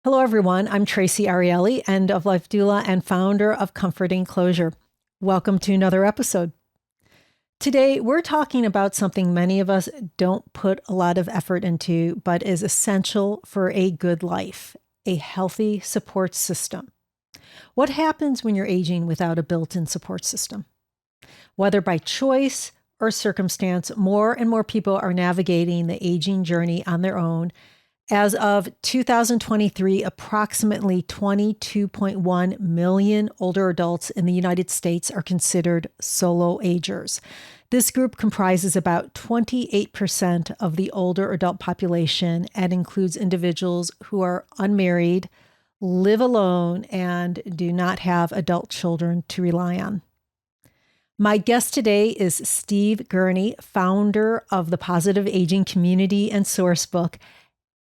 Hello, everyone. I'm Tracy Ariely, end of life doula and founder of Comforting Closure. Welcome to another episode. Today, we're talking about something many of us don't put a lot of effort into, but is essential for a good life, a healthy support system. What happens when you're aging without a built-in support system? Whether by choice or circumstance, more and more people are navigating the aging journey on their own. As of 2023, approximately 22.1 million older adults in the United States are considered solo agers. This group comprises about 28% of the older adult population and includes individuals who are unmarried, live alone, and do not have adult children to rely on. My guest today is Steve Gurney, founder of the Positive Aging Community and Sourcebook.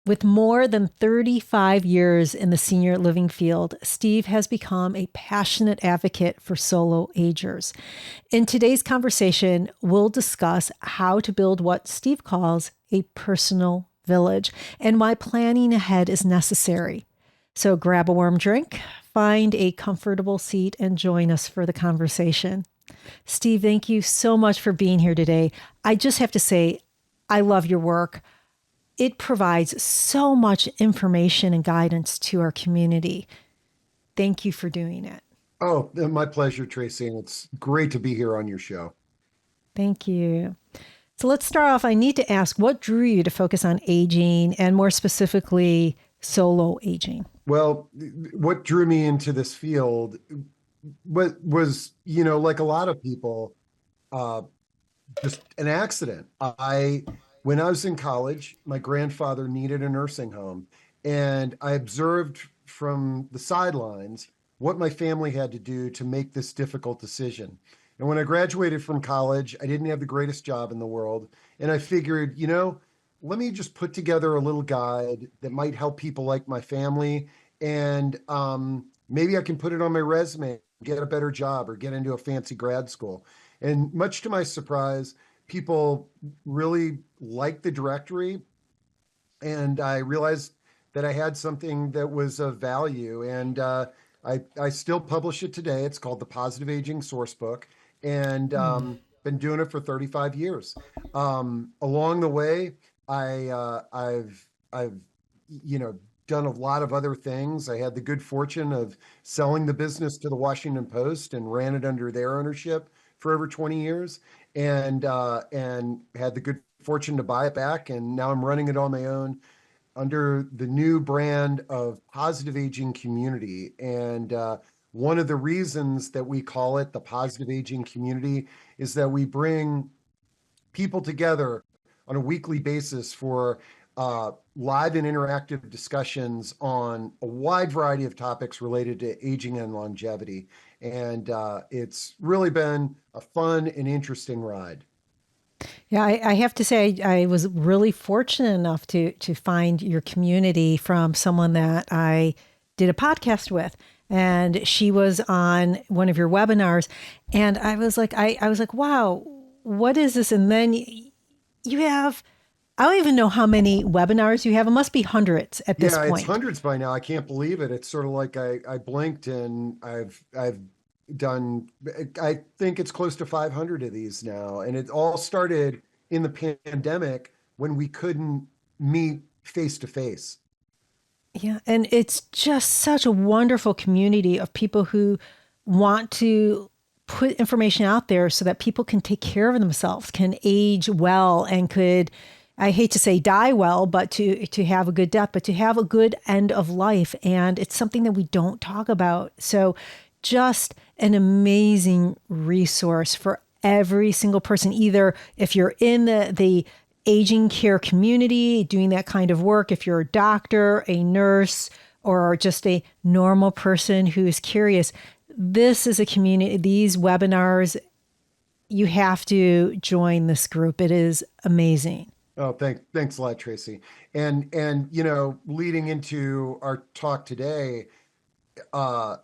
With more than 35 years in the senior living field, Steve has become a passionate advocate for solo agers. In today's conversation, we'll discuss how to build what Steve calls a personal village and why planning ahead is necessary. So grab a warm drink, find a comfortable seat, and join us for the conversation. Steve, thank you so much for being here today. I just have to say, I love your work. It provides so much information and guidance to our community. Thank you for doing it. Oh, my pleasure, Tracy. And it's great to be here on your show. Thank you. So let's start off. I need to ask, what drew you to focus on aging and more specifically, solo aging? Well, what drew me into this field was, like a lot of people, uh, just an accident. When I was in college, my grandfather needed a nursing home, and I observed from the sidelines what my family had to do to make this difficult decision. And when I graduated from college, I didn't have the greatest job in the world, and I figured, let me just put together a little guide that might help people like my family, and maybe I can put it on my resume, get a better job, or get into a fancy grad school. And much to my surprise, people really liked the directory, and I realized that I had something that was of value. And I still publish it today. It's called the Positive Aging Sourcebook, and been doing it for 35 years. Along the way, I've done a lot of other things. I had the good fortune of selling the business to the Washington Post and ran it under their ownership for over 20 years, and had the good fortune to buy it back. And now I'm running it on my own under the new brand of Positive Aging Community. And one of the reasons that we call it the Positive Aging Community is that we bring people together on a weekly basis for live and interactive discussions on a wide variety of topics related to aging and longevity. And it's really been a fun and interesting ride. Yeah, I have to say, I was really fortunate enough to find your community from someone that I did a podcast with. And she was on one of your webinars. And I was like, I was like, wow, what is this? And then you have, I don't even know how many webinars you have. It must be hundreds at this Yeah, it's point. hundreds by now. I can't believe it. It's sort of like I blinked and I've done, I think it's close to 500 of these now. And it all started in the pandemic when we couldn't meet face to face. Yeah. And it's just such a wonderful community of people who want to put information out there so that people can take care of themselves, can age well, and could, I hate to say die well, but to have a good death, but to have a good end of life. And it's something that we don't talk about. So just an amazing resource for every single person, either if you're in the aging care community doing that kind of work, if you're a doctor, a nurse, or just a normal person who's curious. This is a community, these webinars, you have to join this group. It is amazing. Oh, thanks a lot, Tracy. And leading into our talk today, uh,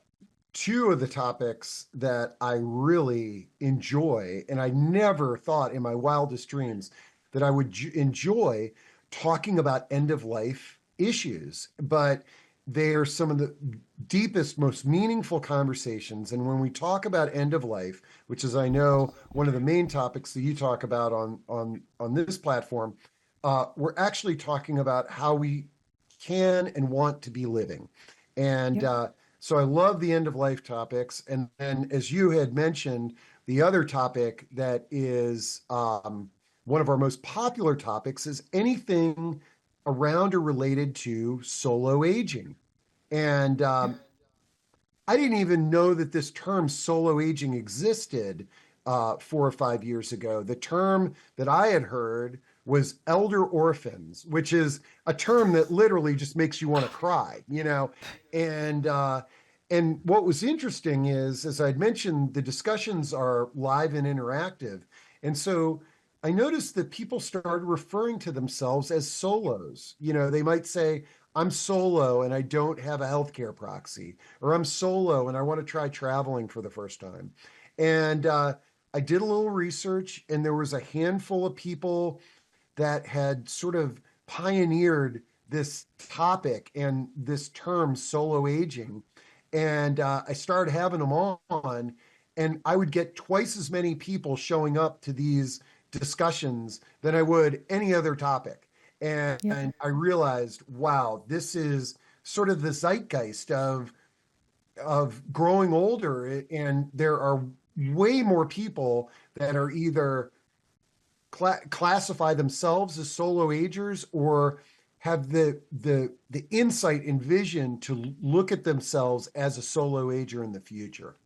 two of the topics that I really enjoy, and I never thought in my wildest dreams that I would enjoy talking about end of life issues, but they are some of the deepest, most meaningful conversations. And when we talk about end of life, which is, I know, one of the main topics that you talk about on this platform, we're actually talking about how we can and want to be living. And Yep. so I love the end of life topics. And then, as you had mentioned, the other topic that is one of our most popular topics is anything around or related to solo aging. And I didn't even know that this term solo aging existed 4 or 5 years ago. The term that I had heard was elder orphans, which is a term that literally just makes you want to cry, you know. And and what was interesting is, as I'd mentioned, the discussions are live and interactive, and so I noticed that people started referring to themselves as solos. You know, they might say, "I'm solo and I don't have a healthcare proxy," or "I'm solo and I want to try traveling for the first time." And I did a little research, and there was a handful of people that had sort of pioneered this topic and this term solo aging. And I started having them on, and I would get twice as many people showing up to these discussions than I would any other topic. Yep. And I realized, wow, this is sort of the zeitgeist of growing older, and there are way more people that are either classify themselves as solo agers or have the insight and vision to look at themselves as a solo ager in the future.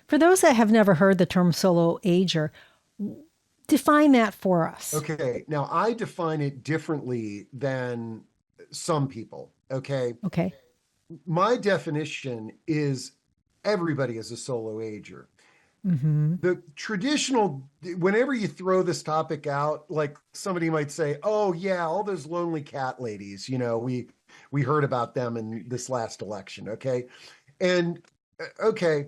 For those that have never heard the term solo ager, define that for us. Okay, now I define it differently than some people. Okay, Okay. my definition is everybody is a solo ager. Mm-hmm. The traditional, whenever you throw this topic out, like somebody might say, "Oh yeah, all those lonely cat ladies, you know, we heard about them in this last election." Okay, and okay,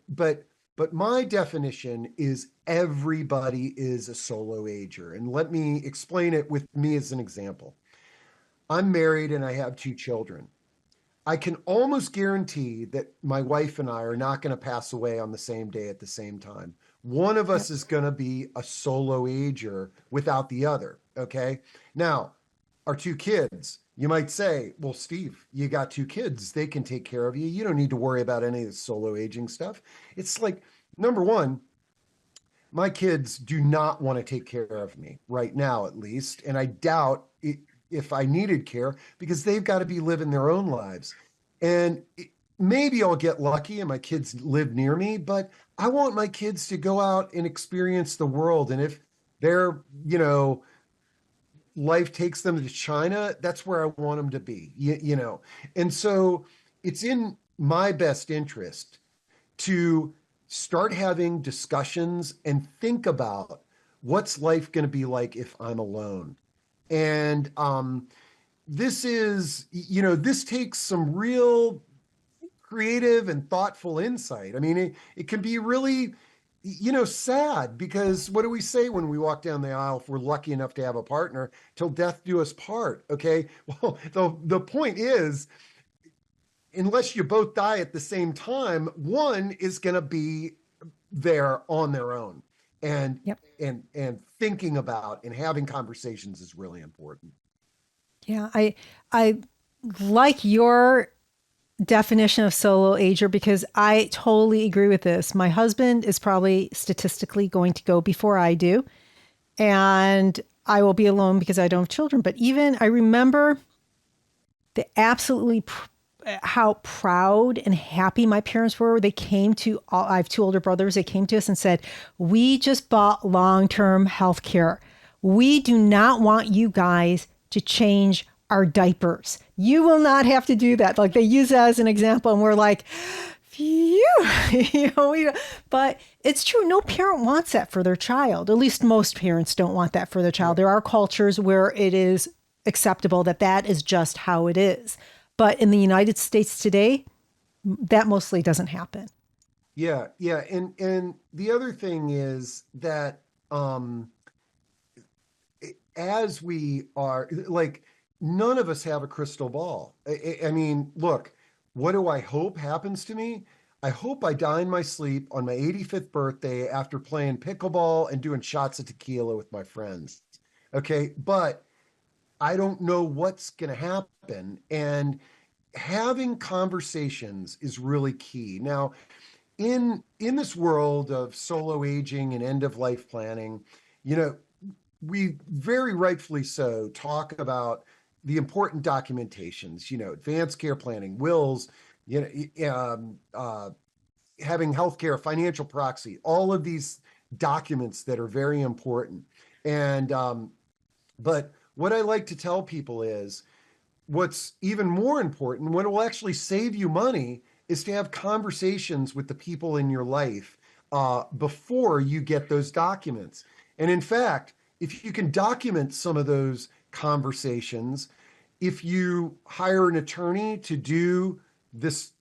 but my definition is everybody is a solo ager, and let me explain it with me as an example. I'm married and I have 2 children. I can almost guarantee that my wife and I are not going to pass away on the same day at the same time. One of Yep. us is going to be a solo ager without the other. Okay. Now, our 2 kids, you might say, "Well, Steve, you got 2 kids. They can take care of you. You don't need to worry about any of the solo aging stuff." It's like, number one, my kids do not want to take care of me right now, at least. And I doubt it, if I needed care, because they've got to be living their own lives. And maybe I'll get lucky and my kids live near me, but I want my kids to go out and experience the world. And if their, life takes them to China, that's where I want them to be, you know. And so it's in my best interest to start having discussions and think about what's life going to be like if I'm alone. And this is, this takes some real creative and thoughtful insight. I mean, it can be really, sad, because what do we say when we walk down the aisle if we're lucky enough to have a partner? Till death do us part. Okay. Well, the point is, unless you both die at the same time, one is going to be there on their own. And Yep. and thinking about and having conversations is really important. Yeah. I like your definition of solo ager because I totally agree with this. My husband is probably statistically going to go before I do, and I will be alone because I don't have children. But even I remember the absolutely how proud and happy my parents were. They came to all, I have 2 older brothers. They came to us and said, "We just bought long-term health care. We do not want you guys to change our diapers. You will not have to do that." Like they use that as an example, and we're like, phew, but it's true. No parent wants that for their child. At least most parents don't want that for their child. Yeah. There are cultures where it is acceptable that that is just how it is. But in the United States today, that mostly doesn't happen. Yeah, yeah. And the other thing is that as we are like, none of us have a crystal ball. I mean, look, what do I hope happens to me? I hope I die in my sleep on my 85th birthday after playing pickleball and doing shots of tequila with my friends. Okay. But I don't know what's going to happen. And having conversations is really key. Now, in this world of solo aging and end of life planning, you know, we very rightfully so talk about the important documentations, advanced care planning, wills, having healthcare, financial proxy, all of these documents that are very important. And but what I like to tell people is what's even more important, what will actually save you money, is to have conversations with the people in your life before you get those documents. And in fact, if you can document some of those conversations, if you hire an attorney to do this,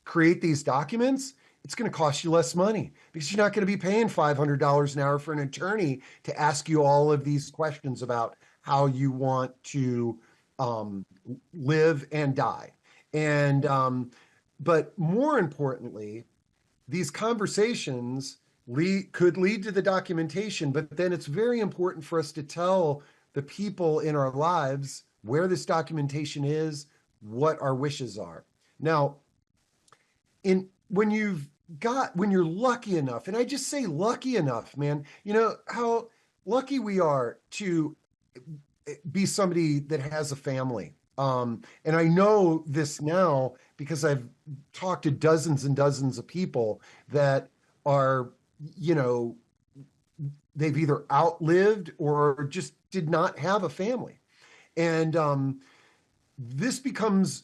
create these documents, it's going to cost you less money because you're not going to be paying $500 an hour for an attorney to ask you all of these questions about how you want to live and die. And but more importantly, these conversations could lead to the documentation, but then it's very important for us to tell the people in our lives where this documentation is, what our wishes are. Now, in when you're lucky enough, and I just say lucky enough, man, you know how lucky we are to be somebody that has a family. And I know this now because I've talked to dozens and dozens of people that are, you know, they've either outlived or just did not have a family. And this becomes,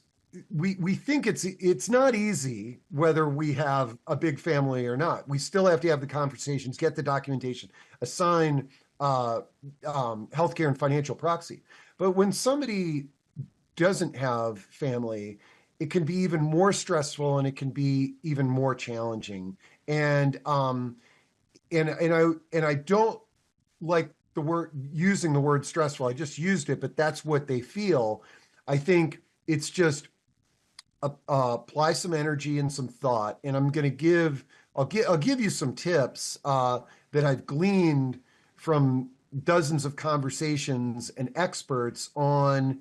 we think it's not easy whether we have a big family or not. We still have to have the conversations, get the documentation, assign healthcare and financial proxy. But when somebody doesn't have family, it can be even more stressful and it can be even more challenging. And I don't like the word using the word stressful. I just used it, but that's what they feel. I think it's just apply some energy and some thought. And I'll give you some tips that I've gleaned from dozens of conversations and experts on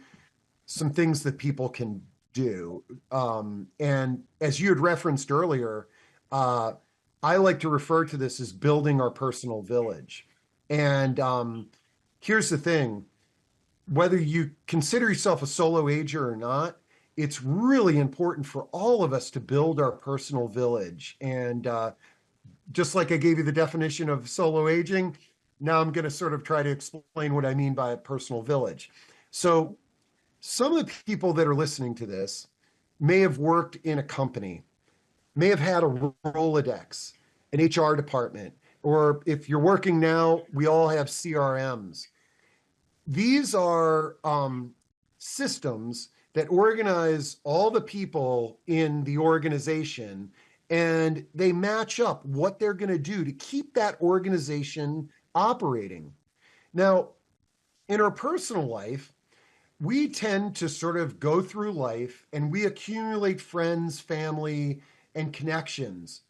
some things that people can do. And as you had referenced earlier, I like to refer to this as building our personal village. And here's the thing, whether you consider yourself a solo ager or not, it's really important for all of us to build our personal village. And just like I gave you the definition of solo aging, now I'm going to sort of try to explain what I mean by a personal village. So some of the people that are listening to this may have worked in a company, may have had a Rolodex, an HR department, or if you're working now, we all have CRMs. These are systems that organize all the people in the organization, and they match up what they're going to do to keep that organization operating. Now, in our personal life, we tend to sort of go through life and we accumulate friends, family, and connections,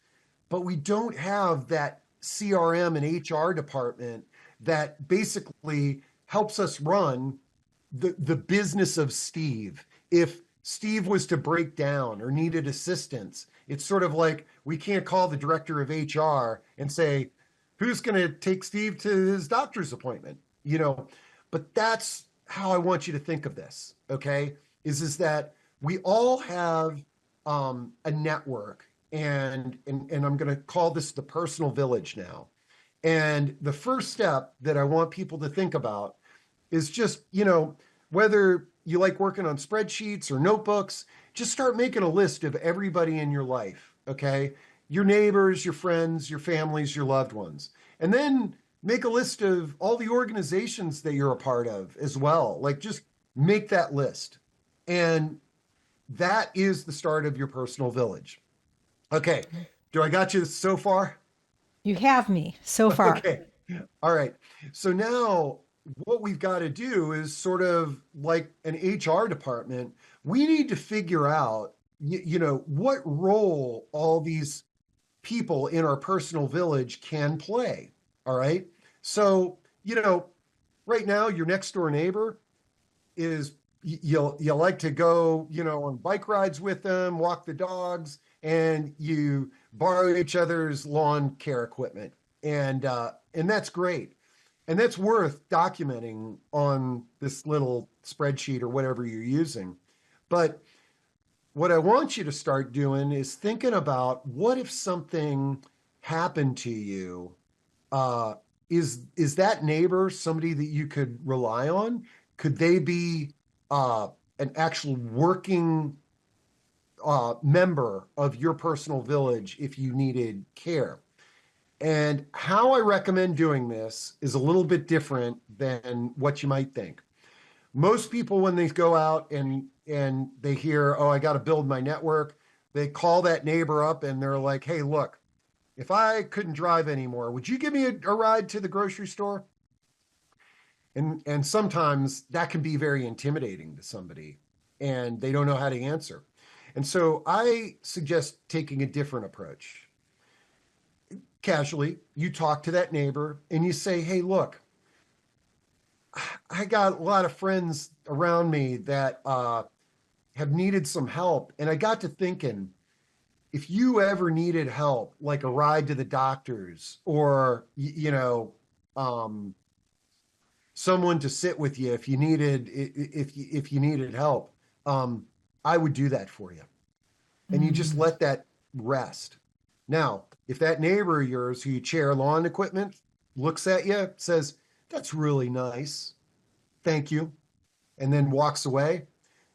but we don't have that CRM and HR department that basically helps us run the business of Steve. If Steve was to break down or needed assistance, it's sort of like we can't call the director of HR and say, who's going to take Steve to his doctor's appointment? But that's how I want you to think of this, okay? Is that we all have a network, and I'm going to call this the personal village now. And the first step that I want people to think about is just, whether you like working on spreadsheets or notebooks, just start making a list of everybody in your life, okay? Your neighbors, your friends, your families, your loved ones. And then make a list of all the organizations that you're a part of as well. Like, just make that list. And that is the start of your personal village. Okay. Do I got you so far? You have me so far. Okay. All right. So now what we've got to do is sort of like an HR department. We need to figure out, what role all these people in our personal village can play. All right. So, right now, your next door neighbor is you like to go, on bike rides with them, walk the dogs, and you borrow each other's lawn care equipment. And that's great. And that's worth documenting on this little spreadsheet or whatever you're using. But what I want you to start doing is thinking about, what if something happened to you? Uh, is that neighbor somebody that you could rely on? Could they be an actual working member of your personal village if you needed care? And how I recommend doing this is a little bit different than what you might think. Most people, when they go out and they hear, oh, I got to build my network, they call that neighbor up and they're like, hey, look, if I couldn't drive anymore, would you give me a ride to the grocery store? And sometimes that can be very intimidating to somebody, and they don't know how to answer. And so I suggest taking a different approach. Casually, you talk to that neighbor and you say, hey, look, I got a lot of friends around me that have needed some help. And I got to thinking, if you ever needed help, like a ride to the doctors, or, someone to sit with you if you needed help, I would do that for you. And you just Mm. let that rest. Now, if that neighbor of yours who you share lawn equipment looks at you, says, that's really nice, thank you, and then walks away,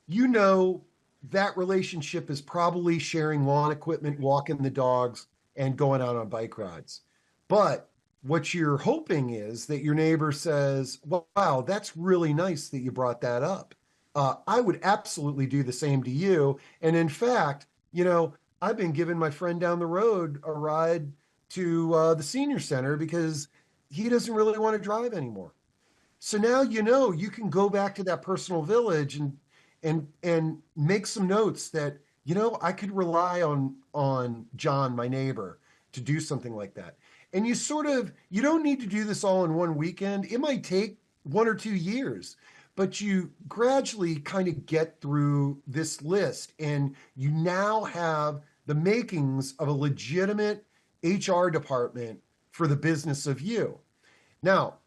you know that relationship is probably sharing lawn equipment, walking the dogs, and going out on bike rides. But what you're hoping is that your neighbor says, wow, that's really nice that you brought that up. I would absolutely do the same to you. And in fact, I've been giving my friend down the road a ride to the senior center because he doesn't really want to drive anymore. So now you can go back to that personal village and make some notes that I could rely on John, my neighbor, to do something like that. And you don't need to do this all in one weekend. It might take 1 or 2 years, but you gradually kind of get through this list, and you now have the makings of a legitimate HR department for the business of you. Now,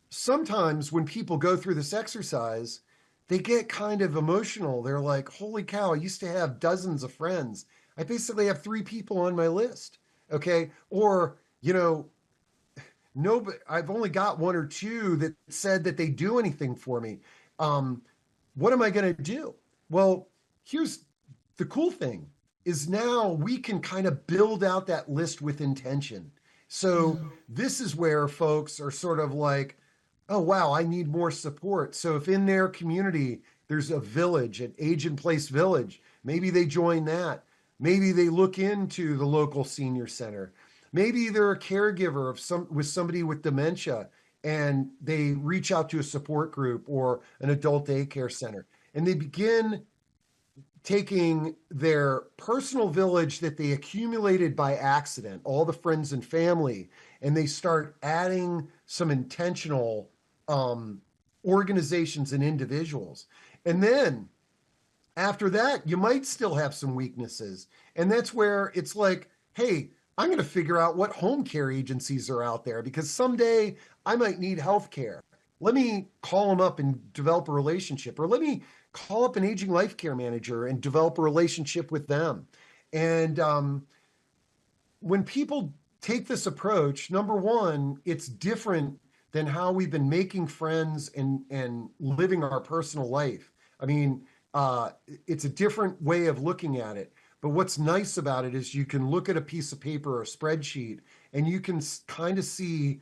sometimes when people go through this exercise, they get kind of emotional. They're like, holy cow, I used to have dozens of friends. I basically have 3 people on my list. Okay. Or, no, but I've only got 1 or 2 that said that they do anything for me. Um, what am I going to do? Well, here's the cool thing is now we can kind of build out that list with intention. So this is where folks are sort of like, oh, wow, I need more support. So if in their community there's a village, an age in place village, maybe they join that. Maybe they look into the local senior center. Maybe they're a caregiver with somebody with dementia, and they reach out to a support group or an adult daycare center, and they begin taking their personal village that they accumulated by accident, all the friends and family, and they start adding some intentional um, organizations and individuals. And then after that, you might still have some weaknesses. And that's where it's like, hey, I'm going to figure out what home care agencies are out there because someday I might need health care. Let me call them up and develop a relationship, or let me call up an aging life care manager and develop a relationship with them. And when people take this approach, number one, it's different than how we've been making friends and living our personal life. I mean, it's a different way of looking at it. But what's nice about it is you can look at a piece of paper or a spreadsheet, and you can kind of see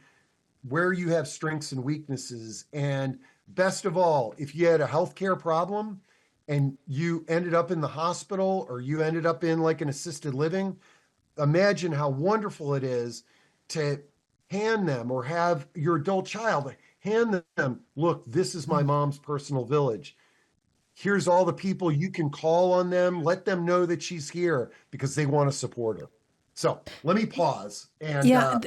where you have strengths and weaknesses. And best of all, if you had a healthcare problem and you ended up in the hospital or you ended up in like an assisted living, imagine how wonderful it is to hand them or have your adult child hand them, look, this is my Mm. mom's personal village. Here's all the people you can call on them. Let them know that she's here because they want to support her. So let me pause. And Yeah,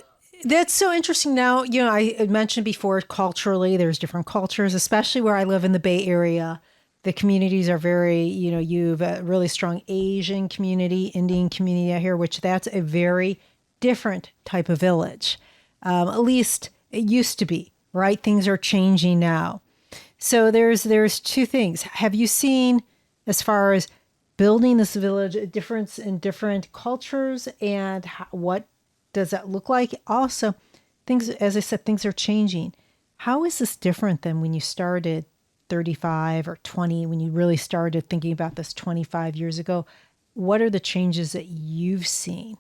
that's so interesting. Now, I had mentioned before culturally, there's different cultures, especially where I live in the Bay Area. The communities are very, you've a really strong Asian community, Indian community out here, which that's a very different type of village. At least it used to be, right? Things are changing now. So there's two things. Have you seen, as far as building this village, a difference in different cultures, and what does that look like? Also, things, as I said, things are changing. How is this different than when you started 35 or 20, when you really started thinking about this 25 years ago? What are the changes that you've seen?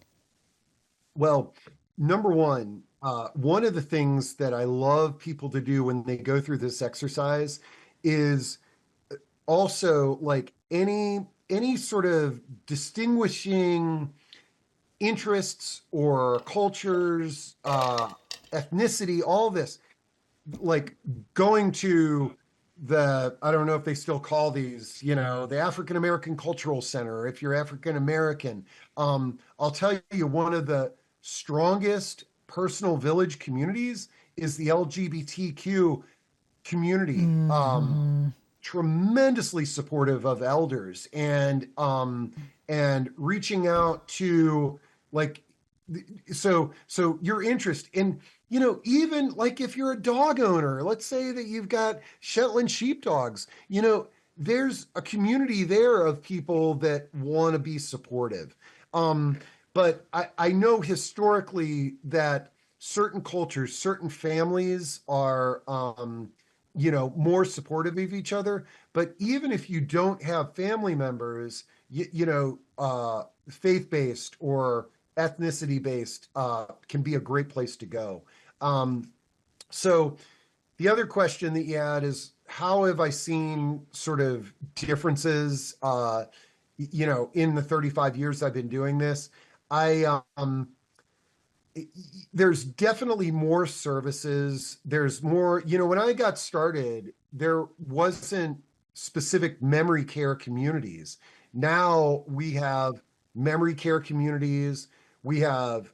well, number one of the things that I love people to do when they go through this exercise is also like any sort of distinguishing interests or cultures, ethnicity, all this, like going to I don't know if they still call these, the African American Cultural Center, if you're African American. I'll tell you, one of the strongest personal village communities is the LGBTQ community. Mm-hmm. Tremendously supportive of elders and reaching out to, like, so your interest in, even like if you're a dog owner, let's say that you've got Shetland sheepdogs, there's a community there of people that want to be supportive. um but I know historically that certain cultures, certain families are more supportive of each other. But even if you don't have family members, faith-based or ethnicity-based can be a great place to go. So the other question that you had is, how have I seen sort of differences, in the 35 years I've been doing this? I there's definitely more services. There's more, when I got started, there wasn't specific memory care communities. Now we have memory care communities. We have,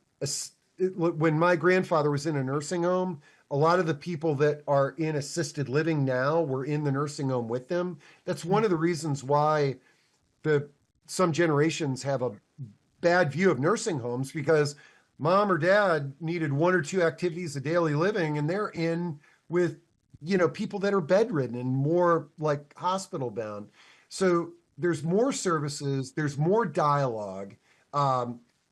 when my grandfather was in a nursing home, a lot of the people that are in assisted living now were in the nursing home with them. That's one of the reasons why the some generations have a bad view of nursing homes, because mom or dad needed one or two activities of daily living and they're in with people that are bedridden and more like hospital bound. So there's more services, there's more dialogue.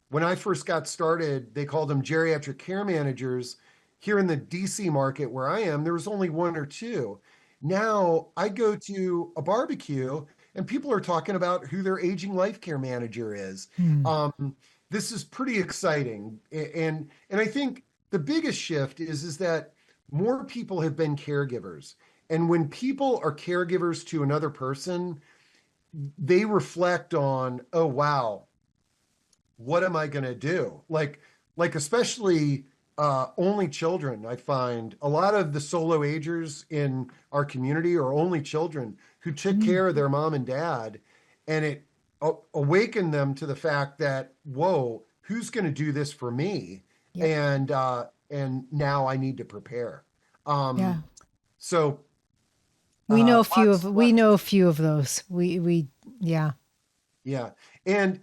When I first got started, they called them geriatric care managers. Here in the DC market where I am, there was only one or two. Now I go to a barbecue and people are talking about who their aging life care manager is. Hmm. Um, this is pretty exciting, and I think the biggest shift is that more people have been caregivers, and when people are caregivers to another person, they reflect on, oh wow, what am I going to do? Like especially only children. I find a lot of the solo agers in our community are only children who took Mm. care of their mom and dad, and it awakened them to the fact that, whoa, who's going to do this for me? Yep. And now I need to prepare. Yeah. Um, so We know a few of we lots. know a few of those. We yeah. Yeah. And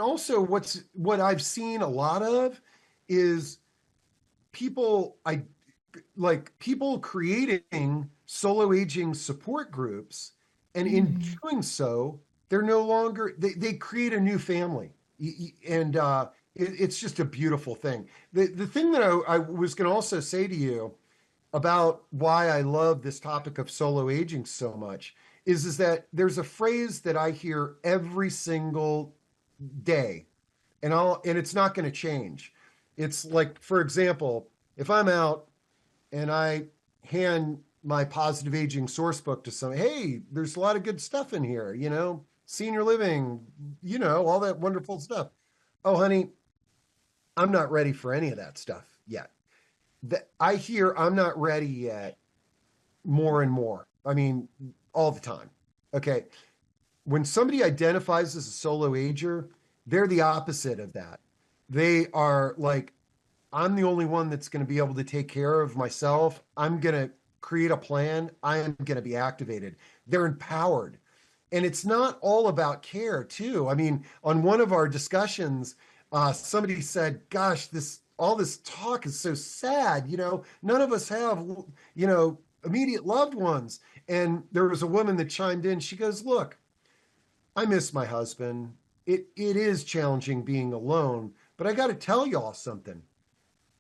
also what I've seen a lot of is people I like people creating solo aging support groups, and in Mm. doing so, they're no longer they create a new family. And it's just a beautiful thing. The thing that I was going to also say to you about why I love this topic of solo aging so much is that there's a phrase that I hear every single day, and it's not going to change. It's like, for example, if I'm out and I hand my positive aging source book to someone, hey, there's a lot of good stuff in here, senior living, all that wonderful stuff. Oh, honey, I'm not ready for any of that stuff yet. that I hear I'm not ready yet more and more. I mean, all the time. Okay. When somebody identifies as a solo ager, they're the opposite of that. They are like, I'm the only one that's going to be able to take care of myself. I'm going to create a plan. I am going to be activated. They're empowered. And it's not all about care, too. I mean, on one of our discussions, somebody said, "Gosh, this all this talk is so sad. None of us have, immediate loved ones." And there was a woman that chimed in. She goes, "Look, I miss my husband. It is challenging being alone, but I got to tell y'all something.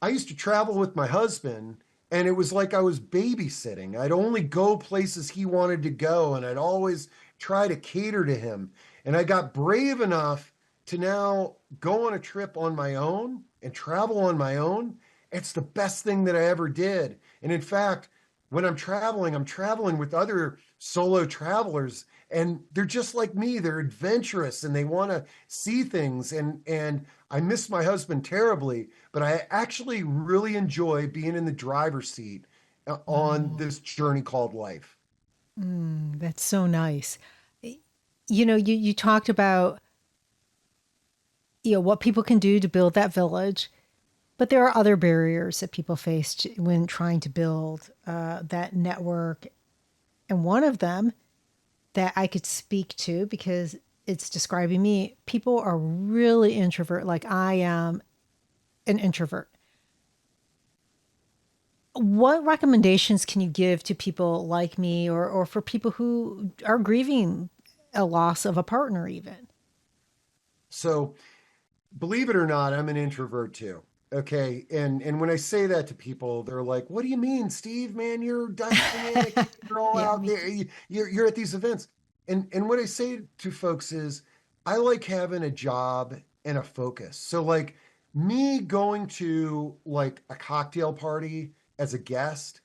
I used to travel with my husband, and it was like I was babysitting. I'd only go places he wanted to go, and I'd always try to cater to him. And I got brave enough to now go on a trip on my own and travel on my own. It's the best thing that I ever did. And in fact, when I'm traveling with other solo travelers, and they're just like me. They're adventurous and they want to see things. And I miss my husband terribly, but I actually really enjoy being in the driver's seat on Oh, this journey called life." that's so nice. You talked about, what people can do to build that village, but there are other barriers that people face when trying to build that network. And one of them that I could speak to because it's describing me, people are really introvert, like I am an introvert. What recommendations can you give to people like me or for people who are grieving a loss of a partner, even? So believe it or not, I'm an introvert too. Okay. And when I say that to people, they're like, "What do you mean, Steve? Man, you're dynamic. You're all Yeah, out me there. too. You're at these events." And what I say to folks is, I like having a job and a focus. So like me going to like a cocktail party as a guest,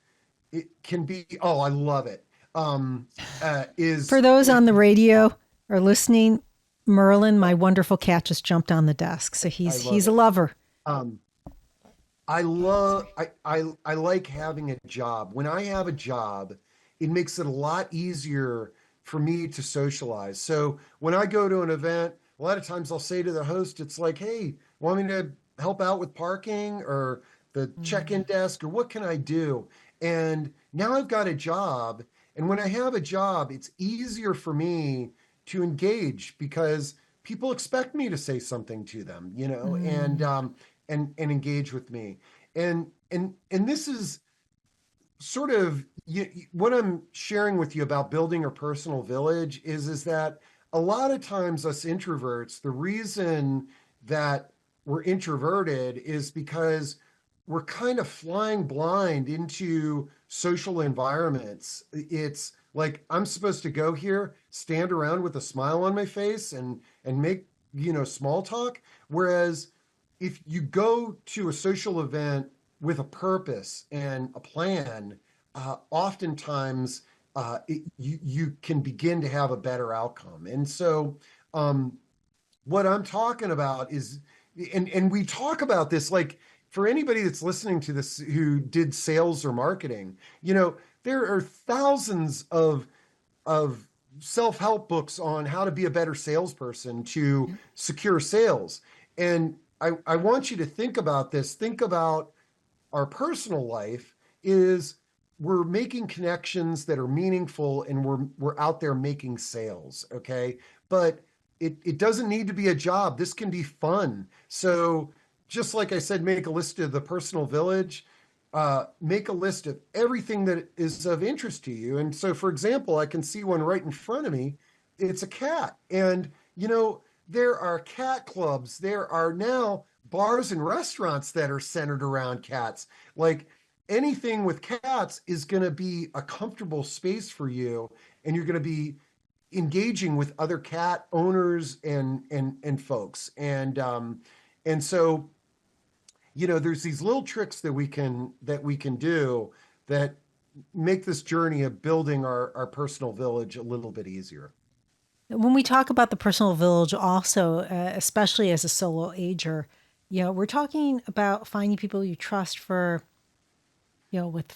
it can be, oh, I love it. For Is those on the radio or listening, Merlin, my wonderful cat, just jumped on the desk. So I he's love he's a it. lover. Um, I like having a job. When I have a job, it makes it a lot easier for me to socialize. So when I go to an event, a lot of times I'll say to the host, it's like, "Hey, want me to help out with parking or the check-in Mm, desk, or what can I do?" And now I've got a job. And when I have a job, it's easier for me to engage because people expect me to say something to them, mm, and engage with me. And this is sort of what I'm sharing with you about building a personal village is that a lot of times us introverts, the reason that we're introverted is because we're kind of flying blind into social environments. It's like I'm supposed to go here, stand around with a smile on my face and make, small talk, whereas if you go to a social event with a purpose and a plan, oftentimes you can begin to have a better outcome. And so, um, what I'm talking about is, and we talk about this like for anybody that's listening to this who did sales or marketing, there are thousands of self-help books on how to be a better salesperson to secure sales. And I want you to think about this. Think about our personal life is we're making connections that are meaningful and we're out there making sales, okay? But it doesn't need to be a job. This can be fun. So just like I said, make a list of the personal village, make a list of everything that is of interest to you. And so, for example, I can see one right in front of me. It's a cat. And, there are cat clubs. There are now bars and restaurants that are centered around cats. Like anything with cats is going to be a comfortable space for you. And you're going to be engaging with other cat owners and folks. And so there's these little tricks that we can do that make this journey of building our personal village a little bit easier. when we talk about the personal village, also, especially as a solo ager, we're talking about finding people you trust for with,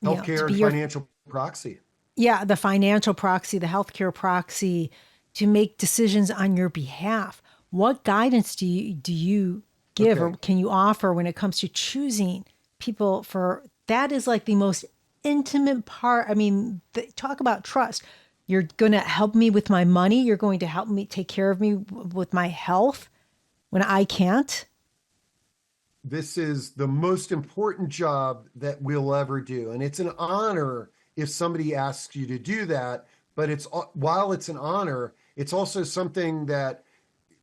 to Healthcare be and your, financial proxy. yeah, the financial proxy, the healthcare proxy, to make decisions on your behalf. What guidance do you give or Okay. can you offer when it comes to choosing people for that is like the most intimate part. I mean, talk about trust. You're going to help me with my money. You're going to help me take care of me with my health when I can't. This is the most important job that we'll ever do. And it's an honor if somebody asks you to do that. But while it's an honor, it's also something that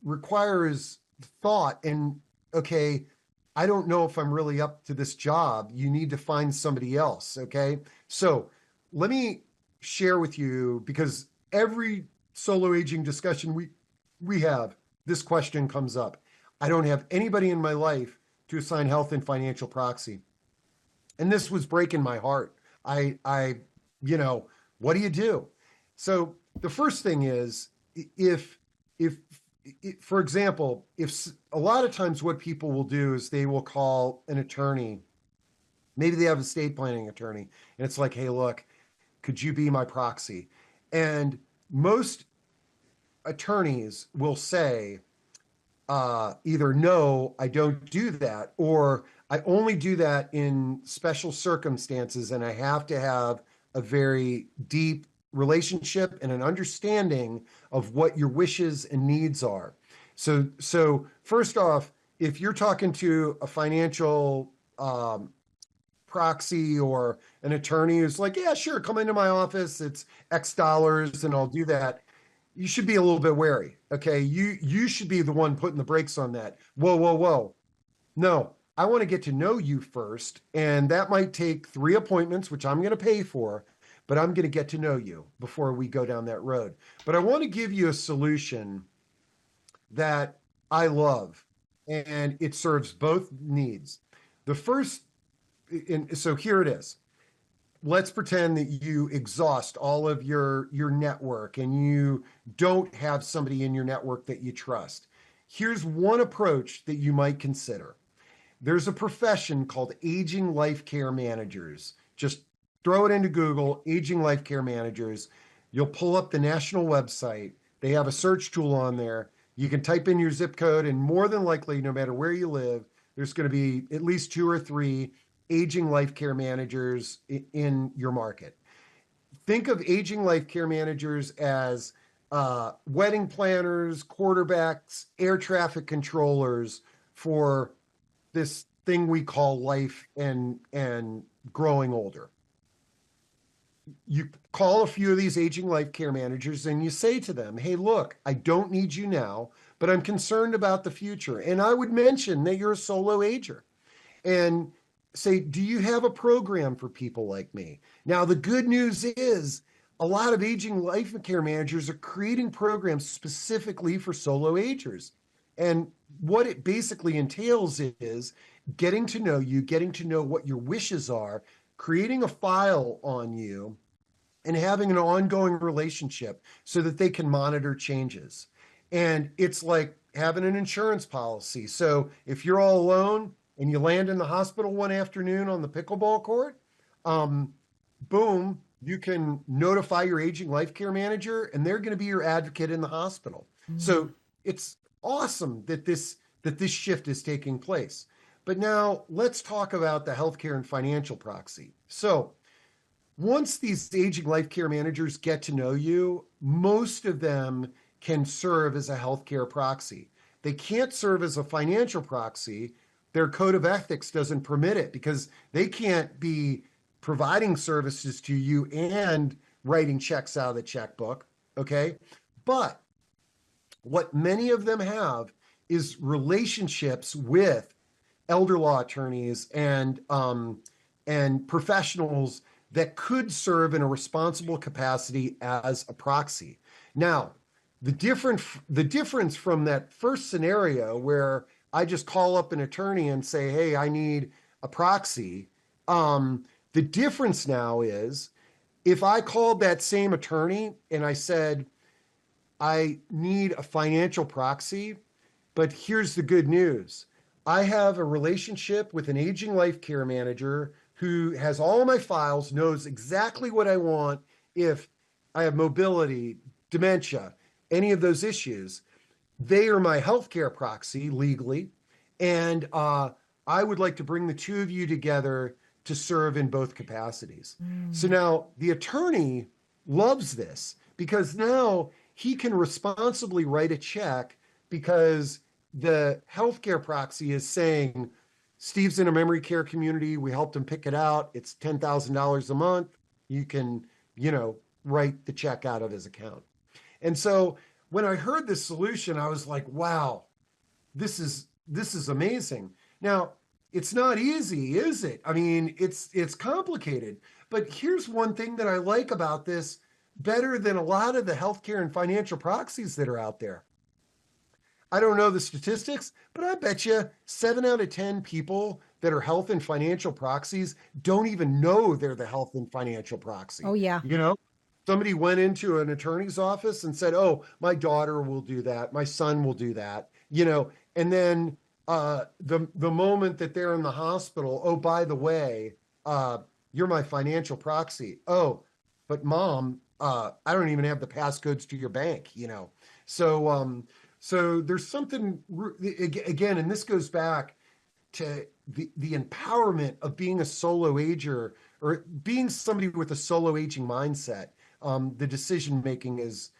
requires thought. And okay, I don't know if I'm really up to this job. You need to find somebody else. Okay. So let me share with you, because every solo aging discussion we have, this question comes up. I don't have anybody in my life to assign health and financial proxy. And this was breaking my heart. I, you know, what do you do? So the first thing is, if, for example, if a lot of times what people will do is they will call an attorney. Maybe they have a estate planning attorney, and it's like, hey, look, could you be my proxy? And most attorneys will say, either no, I don't do that, or I only do that in special circumstances, and I have to have a very deep relationship and an understanding of what your wishes and needs are. So first off, if you're talking to a financial proxy or an attorney who's like, yeah, sure, come into my office, it's X dollars, and I'll do that, you should be a little bit wary. Okay. You should be the one putting the brakes on that. Whoa, whoa, whoa. No, I want to get to know you first. And that might take 3 appointments, which I'm going to pay for, but I'm going to get to know you before we go down that road. But I want to give you a solution that I love, and it serves both needs. The first, and so here it is. Let's pretend that you exhaust all of your network and you don't have somebody in your network that you trust. Here's one approach that you might consider. There's a profession called aging life care managers. Just throw it into Google, aging life care managers. You'll pull up the national website. They have a search tool on there. You can type in your zip code, and more than likely, no matter where you live, there's going to be at least 2 or 3 aging life care managers in your market. Think of aging life care managers as wedding planners, quarterbacks, air traffic controllers for this thing we call life and growing older. You call a few of these aging life care managers and you say to them, hey, look, I don't need you now, but I'm concerned about the future. And I would mention that you're a solo ager and say, do you have a program for people like me? Now, the good news is a lot of aging life care managers are creating programs specifically for solo agers. And what it basically entails is getting to know you, getting to know what your wishes are, creating a file on you, and having an ongoing relationship so that they can monitor changes. And it's like having an insurance policy. So if you're all alone and you land in the hospital one afternoon on the pickleball court, boom, you can notify your aging life care manager and they're going to be your advocate in the hospital. So it's awesome that this shift is taking place. But now let's talk about the healthcare and financial proxy. So once these aging life care managers get to know you, most of them can serve as a healthcare proxy. They can't serve as a financial proxy. Their code of ethics doesn't permit it because they can't be providing services to you and writing checks out of the checkbook. Okay. But what many of them have is relationships with elder law attorneys and professionals that could serve in a responsible capacity as a proxy. Now, the difference from that first scenario where I just call up an attorney and say, "Hey, I need a proxy." The difference now is if I called that same attorney and I said, "I need a financial proxy," but here's the good news. I have a relationship with an aging life care manager who has all my files, knows exactly what I want if I have mobility, dementia, any of those issues. They are my healthcare proxy legally, and I would like to bring the two of you together to serve in both capacities. So Mm. now the attorney loves this because now he can responsibly write a check because the healthcare proxy is saying, Steve's in a memory care community. We helped him pick it out. It's $10,000 a month. You can, write the check out of his account. And so when I heard this solution, I was like, wow, this is amazing. Now, it's not easy, is it? I mean, it's complicated. But here's one thing that I like about this better than a lot of the healthcare and financial proxies that are out there. I don't know the statistics, but I bet you 7 out of 10 people that are health and financial proxies don't even know they're the health and financial Oh, proxy. yeah. You know, somebody went into an attorney's office and said, "Oh, my daughter will do that. My son will do that." And then the moment that they're in the hospital, oh, by the way, uh, you're my financial proxy. Oh, but mom, I don't even have the passcodes to your bank. So so there's something again, and this goes back to the empowerment of being a solo ager or being somebody with a solo aging mindset. The decision making is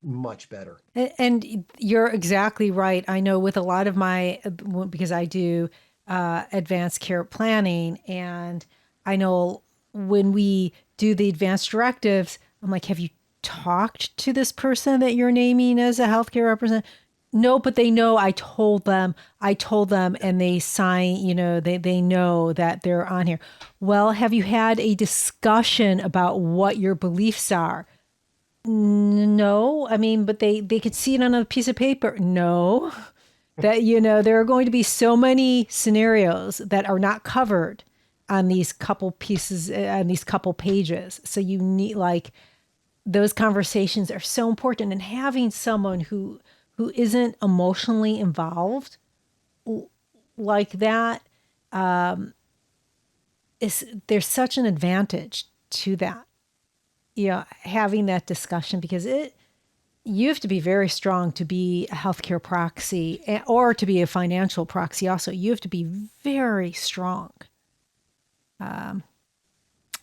much better. And you're exactly right. I know with a lot of my, because I do advanced care planning, and I know when we do the advanced directives, I'm like, have you talked to this person that you're naming as a healthcare representative? No, but they know I told them, and they sign, they know that they're on here. Well, have you had a discussion about what your beliefs are? No, I mean, but they could see it on a piece of paper. No, that there are going to be so many scenarios that are not covered on these couple pieces on these couple pages. So you need, like, those conversations are so important, and having someone who isn't emotionally involved like that is there's such an advantage to that. Having that discussion, because you have to be very strong to be a healthcare proxy, or to be a financial proxy. Also, you have to be very strong.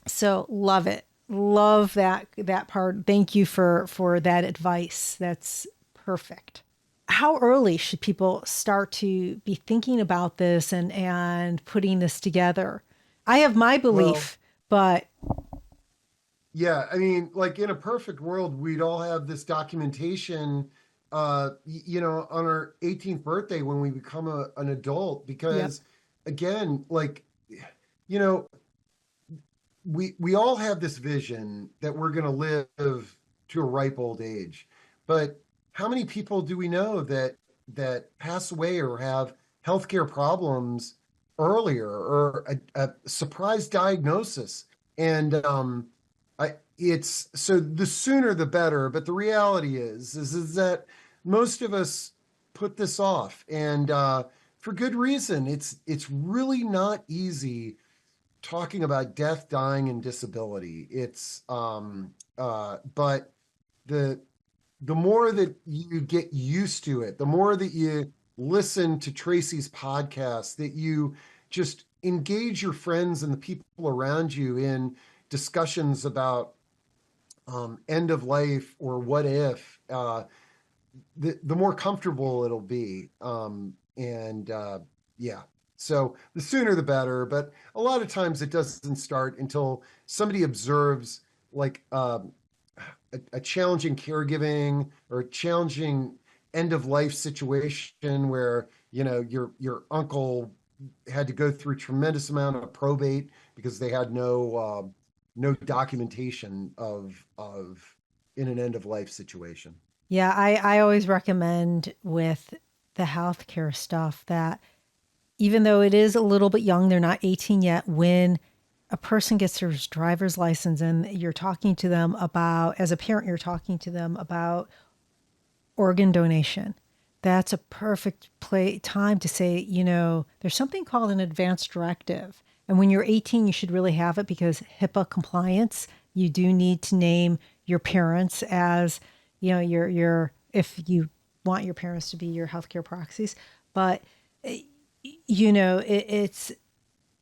So love it. Love that part. Thank you for that advice. That's perfect. How early should people start to be thinking about this and putting this together? I have my Well, belief, but yeah, I mean, like in a perfect world, we'd all have this documentation, on our 18th birthday when we become an adult, yep. because again, like, you know, we all have this vision that we're going to live to a ripe old age, but how many people do we know that pass away or have healthcare problems earlier, or a surprise diagnosis? And it's so the sooner the better. But the reality is that most of us put this off, and for good reason. It's really not easy talking about death, dying, and disability. But the the more that you get used to it, the more that you listen to Tracy's podcast, that you just engage your friends and the people around you in discussions about end of life or what if, the more comfortable it'll be. And yeah, so the sooner the better. But a lot of times it doesn't start until somebody observes, like, a challenging caregiving or a challenging end of life situation where your uncle had to go through a tremendous amount of probate because they had no documentation of in an end of life situation. Yeah, I always recommend with the healthcare stuff that even though it is a little bit young, they're not 18 yet, when a person gets their driver's license and you're talking to them about, as a parent, you're talking to them about organ donation. That's a perfect time to say, there's something called an advanced directive. And when you're 18, you should really have it because HIPAA compliance, you do need to name your parents as, your if you want your parents to be your healthcare proxies. But, it's,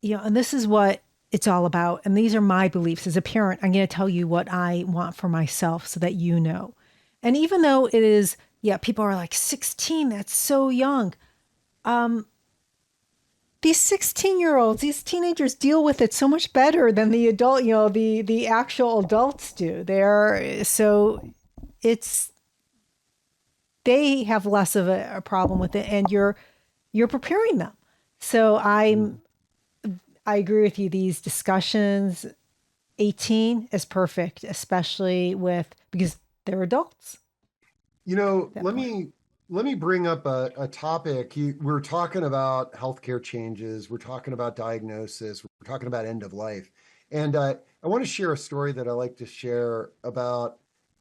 and this is what it's all about. And these are my beliefs as a parent. I'm going to tell you what I want for myself so that you know. And even though it is, people are like 16, that's so young. These 16-year-olds, these teenagers deal with it so much better than the adult, the actual adults do. It's, they have less of a problem with it, and you're preparing them. So I agree with you. These discussions, 18 is perfect, especially because they're adults. Let me bring up a topic. We're talking about healthcare changes. We're talking about diagnosis. We're talking about end of life. And I want to share a story that I like to share about.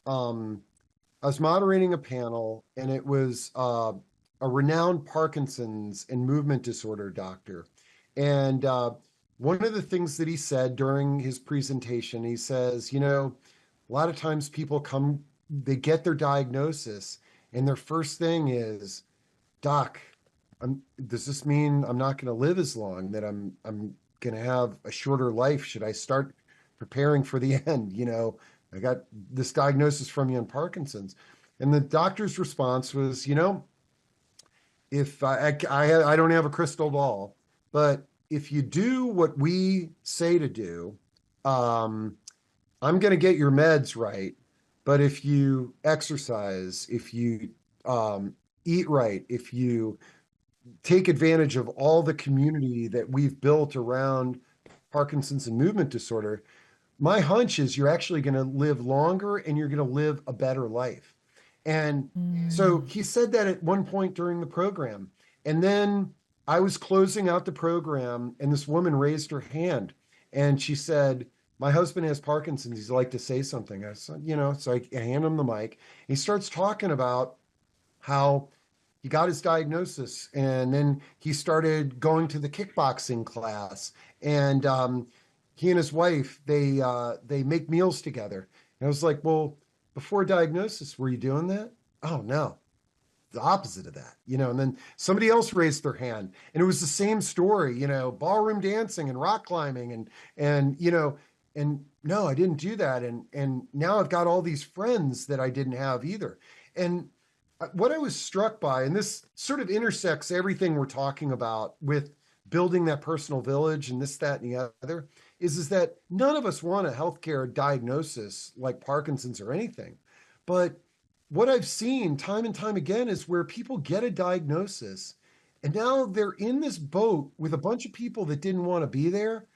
I was moderating a panel, and it was a renowned Parkinson's and movement disorder doctor. And one of the things that he said during his presentation, he says, a lot of times people come, they get their diagnosis, and their first thing is, Doc, does this mean I'm not going to live as long, that I'm going to have a shorter life? Should I start preparing for the end? I got this diagnosis from you on Parkinson's. And the doctor's response was, if I don't have a crystal ball, but if you do what we say to do, I'm going to get your meds right. But if you exercise, if you eat right, if you take advantage of all the community that we've built around Parkinson's and movement disorder, my hunch is you're actually going to live longer and you're going to live a better life. And so he said that at one point during the program. And then I was closing out the program, and this woman raised her hand, and she said, my husband has Parkinson's. He'd like to say something. I said, so I hand him the mic. He starts talking about how he got his diagnosis, and then he started going to the kickboxing class, and he and his wife, they make meals together. And I was like, well, before diagnosis, were you doing that? Oh, no, the opposite of that, and then somebody else raised their hand, and it was the same story, ballroom dancing and rock climbing and no, I didn't do that. And now I've got all these friends that I didn't have either. And what I was struck by, and this sort of intersects everything we're talking about with building that personal village and this, that, and the other, is that none of us want a healthcare diagnosis like Parkinson's or anything. But what I've seen time and time again is where people get a diagnosis, and now they're in this boat with a bunch of people that didn't want to be there.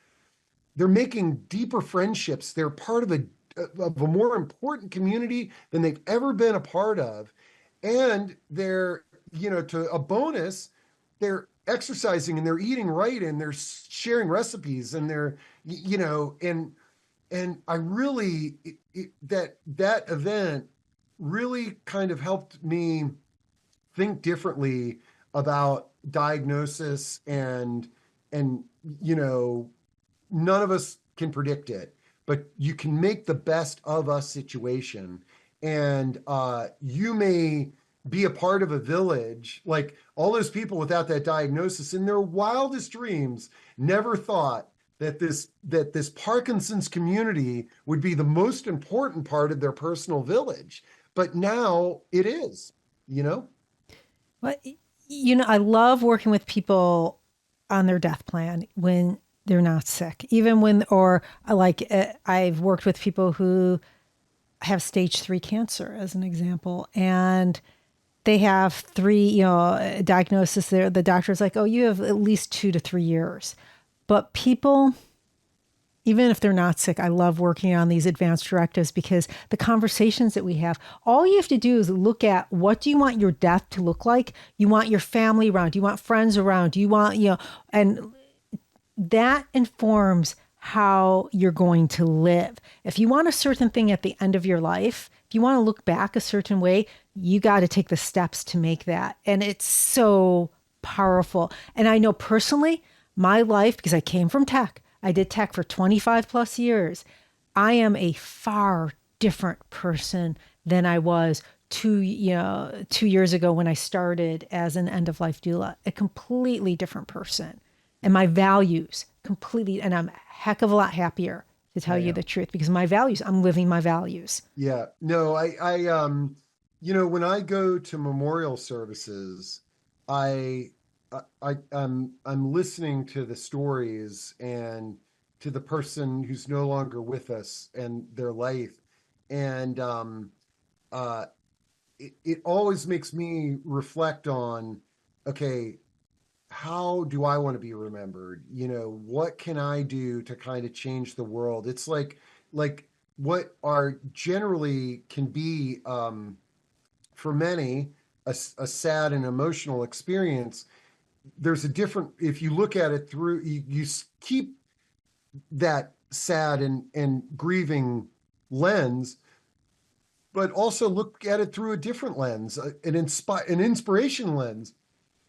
They're making deeper friendships. They're part of a more important community than they've ever been a part of. And they're, to a bonus, they're exercising and they're eating right and they're sharing recipes and they're, and I really, that event really kind of helped me think differently about diagnosis and, none of us can predict it, but you can make the best of a situation. And you may be a part of a village, like all those people without that diagnosis in their wildest dreams never thought that this Parkinson's community would be the most important part of their personal village. But now it is, Well, I love working with people on their death plan when they're not sick, even when, or like I've worked with people who have stage 3 cancer as an example, and they have 3, diagnosis there. The doctor's like, oh, you have at least 2 to 3 years. But people, even if they're not sick, I love working on these advanced directives because the conversations that we have, all you have to do is look at what do you want your death to look like? You want your family around, you want friends around, you want, and that informs how you're going to live. If you want a certain thing at the end of your life, if you want to look back a certain way, you got to take the steps to make that. And it's so powerful. And I know personally, My life, because I came from tech, I did tech for 25 plus years. I am a far different person than I was 2 years ago when I started as an end of life doula. A completely different person, and my values completely. And I'm a heck of a lot happier, to tell you Yeah. the truth, because my values. I'm living my values. Yeah. No, when I go to memorial services, I, I'm listening to the stories and to the person who's no longer with us and their life. And, uh, it always makes me reflect on, okay, how do I want to be remembered? What can I do to kind of change the world? It's like what are generally can be for many a sad and emotional experience. There's a different if you look at it through you keep that sad and grieving lens, but also look at it through a different lens, an inspiration lens,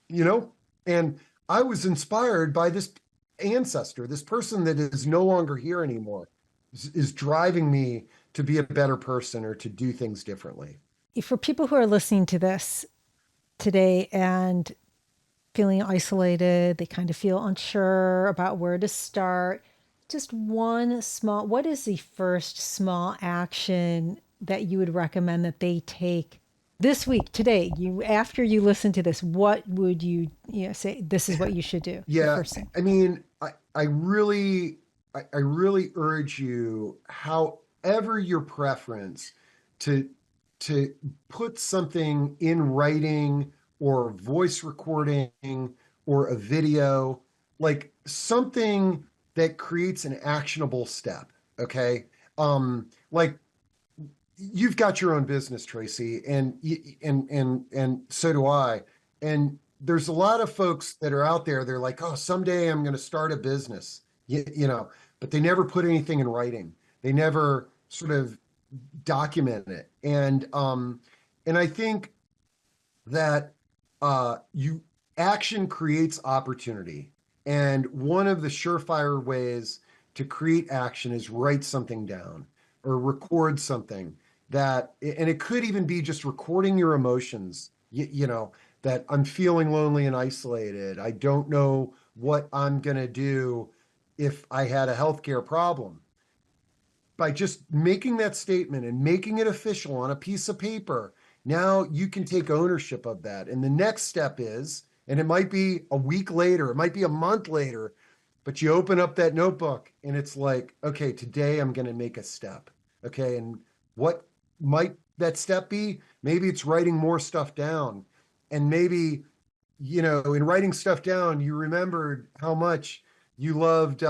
you know? And I was inspired by this ancestor, this person that is no longer here anymore, is driving me to be a better person or to do things differently. For people who are listening to this today and feeling isolated, they kind of feel unsure about where to start. Just what is the first small action that you would recommend that they take this week, today? After you listen to this, what would you say this is what you should do? The Yeah, first thing. I mean, I really urge you, however your preference, to to put something in writing or voice recording or a video, like something that creates an actionable step. Okay. Like you've got your own business, Tracy, and so do I. And there's a lot of folks that are out there. They're like, oh, someday I'm going to start a business, but they never put anything in writing. They never sort of document it. And I think that you action creates opportunity. And one of the surefire ways to create action is write something down or record something and it could even be just recording your emotions, that I'm feeling lonely and isolated. I don't know what I'm going to do if I had a healthcare problem. By just making that statement and making it official on a piece of paper, now you can take ownership of that. And the next step is, and it might be a week later, it might be a month later, but you open up that notebook and it's like, okay, today I'm going to make a step. Okay. And what might that step be? Maybe it's writing more stuff down. And maybe, in writing stuff down, you remembered how much you loved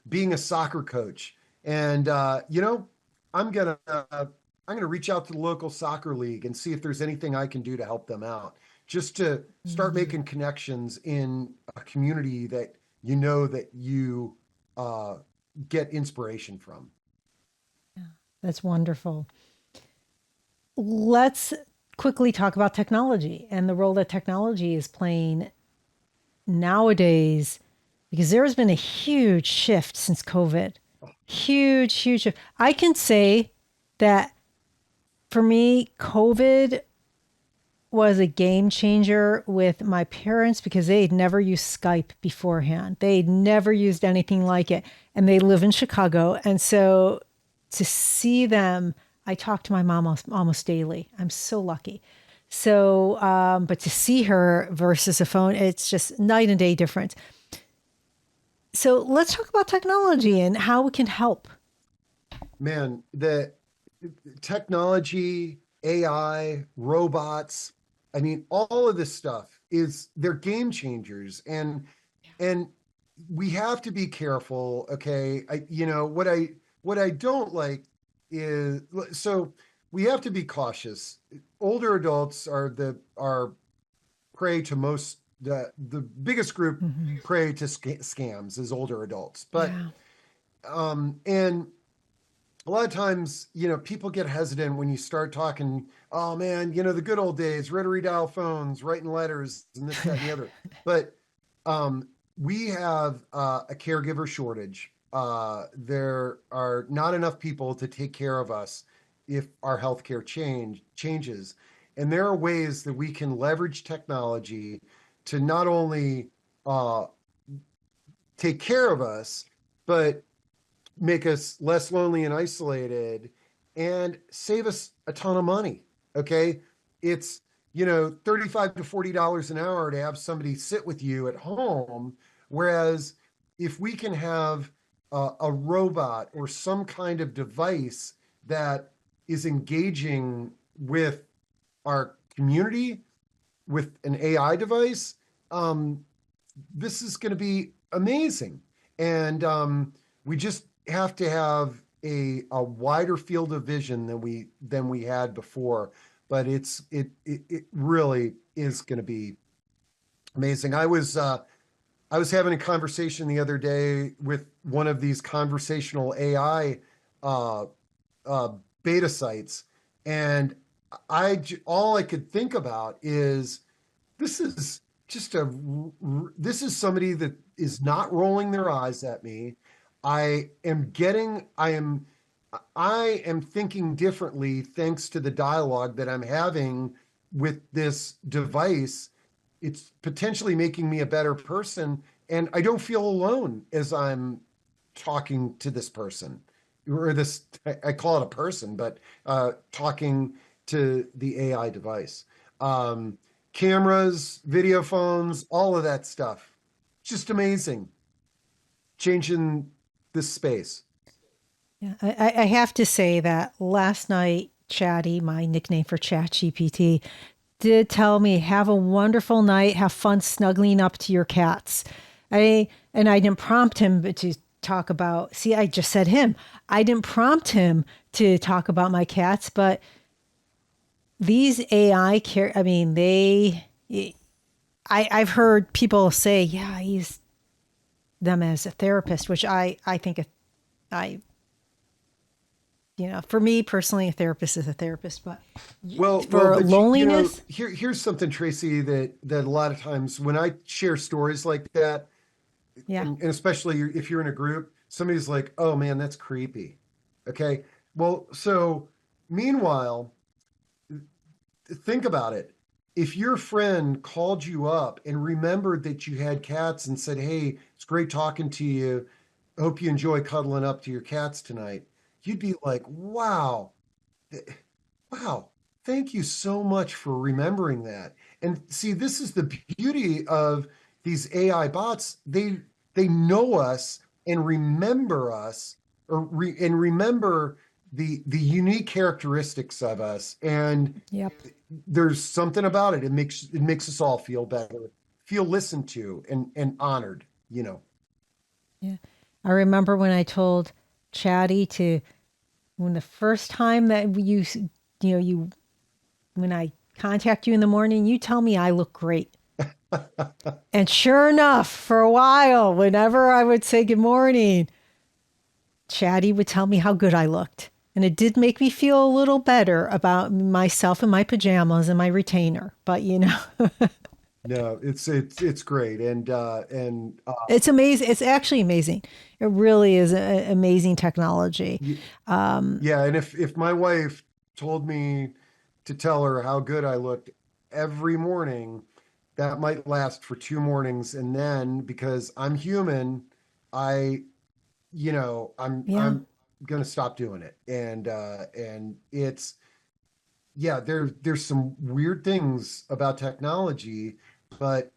being a soccer coach. And I'm gonna I'm gonna reach out to the local soccer league and see if there's anything I can do to help them out, just to start Mm, making connections in a community that you uh, get inspiration from. that's wonderful. Let's quickly talk about technology and the role that technology is playing nowadays, because there has been a huge shift since COVID. Huge, huge shift. I can say that for me, COVID was a game changer with my parents because they had never used Skype beforehand. They'd never used anything like it. And they live in Chicago. And so to see them, I talk to my mom almost daily. I'm so lucky. So, but to see her versus a phone, it's just night and day difference. So let's talk about technology and how it can help. Man, the technology, AI, robots, I mean, all of this stuff they're game changers. And we have to be careful. Okay. What I don't like is, so we have to be cautious. Older adults are prey to the biggest group Hmm. prey to scams is older adults. But Yeah. and a lot of times, people get hesitant when you start talking, oh man, the good old days, rotary dial phones, writing letters, and this, that, and the other. But we have a caregiver shortage. There are not enough people to take care of us if our healthcare changes. And there are ways that we can leverage technology to not only uh, take care of us, but make us less lonely and isolated and save us a ton of money. Okay. It's, 35 to $40 an hour to have somebody sit with you at home. Whereas if we can have a robot or some kind of device that is engaging with our community with an AI device, um, this is going to be amazing. And we just have to have a wider field of vision than we had before. But it really is going to be amazing. I was having a conversation the other day with one of these conversational AI uh, uh, beta sites, and all I could think about is this is just this is somebody that is not rolling their eyes at me. I am thinking differently thanks to the dialogue that I'm having with this device. It's potentially making me a better person, and I don't feel alone as I'm talking to this person, or this, I call it a person, but talking to the AI device. Um, Cameras, video phones, all of that stuff. Just amazing. Changing this space. Yeah, I have to say that last night, Chatty, my nickname for ChatGPT, did tell me, have a wonderful night, have fun snuggling up to your cats. I didn't prompt him to talk about, see, I just said him. I didn't prompt him to talk about my cats, but these AI care, I mean, I've heard people say, yeah, I use them as a therapist, which I think I, for me personally, a therapist is a therapist, but Well, for but loneliness, here's something, Tracy, that a lot of times when I share stories like that, yeah. and especially if you're in a group, somebody's like, "Oh man, that's creepy." Okay. Well, so meanwhile, think about it. If your friend called you up and remembered that you had cats and said, "Hey, it's great talking to you. Hope you enjoy cuddling up to your cats tonight," you'd be like, "Wow, wow, thank you so much for remembering that." And see, this is the beauty of these AI bots. They know us and remember us, and remember the unique characteristics of us. And Yep. there's something about it. It makes us all feel better, feel listened to and honored, you know. Yeah. I remember when I told Chatty to, when the first time that when I contact you in the morning, you tell me I look great. And sure enough, for a while, whenever I would say good morning, Chatty would tell me how good I looked. And it did make me feel a little better about myself and my pajamas and my retainer. But No, it's great. And it's amazing. It's actually amazing. It really is amazing technology. yeah, and if my wife told me to tell her how good I looked every morning, that might last for two mornings, and then because I'm human, I Yeah. I'm gonna stop doing it. And it's, yeah, there's some weird things about technology, but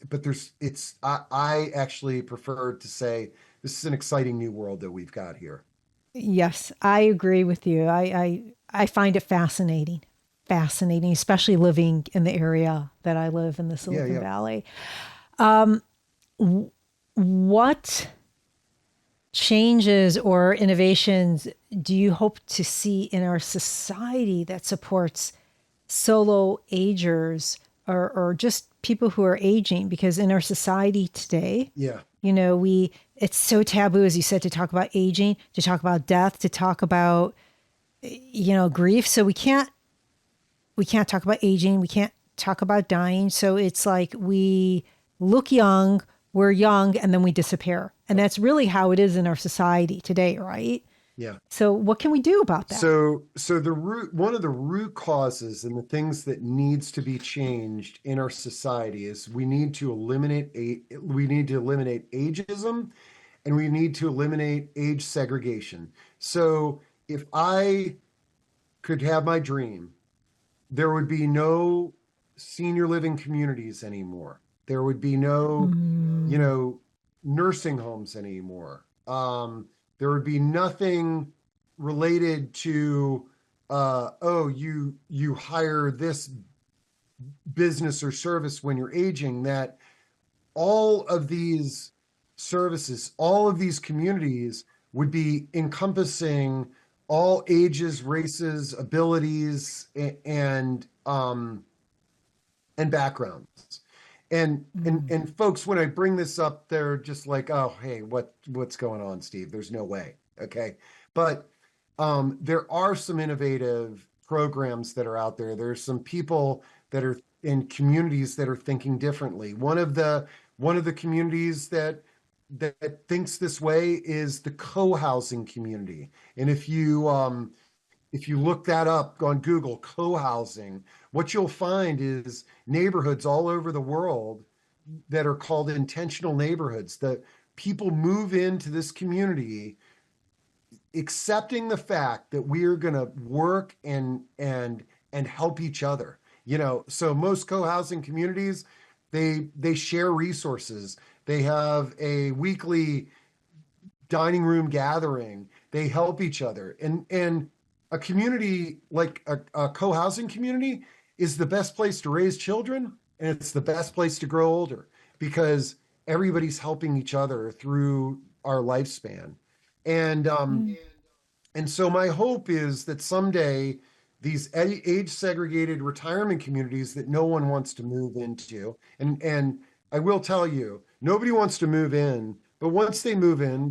there's it's I actually prefer to say this is an exciting new world that we've got here. Yes, I agree with you. I find it fascinating. Fascinating, especially living in the area that I live in the Yeah, Silicon yeah. Valley. What changes or innovations do you hope to see in our society that supports solo agers or just people who are aging? Because in our society today, Yeah. it's so taboo, as you said, to talk about aging, to talk about death, to talk about, grief. So we can't talk about aging. We can't talk about dying. So it's like we look young, we're young, and then we disappear. And that's really how it is in our society today, right? Yeah. So what can we do about that? So one of the root causes and the things that needs to be changed in our society is we need to eliminate ageism, and we need to eliminate age segregation. So if I could have my dream, there would be no senior living communities anymore. There would be no, you Mm, know, nursing homes anymore. There would be nothing related to, oh, you hire this business or service when you're aging. That all of these services, all of these communities would be encompassing all ages, races, abilities, and backgrounds. mm, And folks, when I bring this up, they're just like, oh, hey, what's going on, Steve? There's no way. Okay. But there are some innovative programs that are out there. There's some people that are in communities that are thinking differently. One of the communities that thinks this way is the co-housing community. And if you look that up on Google, co-housing, what you'll find is neighborhoods all over the world that are called intentional neighborhoods. That people move into this community accepting the fact that we are going to work and help each other. So most co-housing communities, they share resources. They have a weekly dining room gathering. They help each other. And a community like a co-housing community is the best place to raise children, and it's the best place to grow older because everybody's helping each other through our lifespan. And mm. and so my hope is that someday these age segregated retirement communities that no one wants to move into, and I will tell you, nobody wants to move in, but once they move in,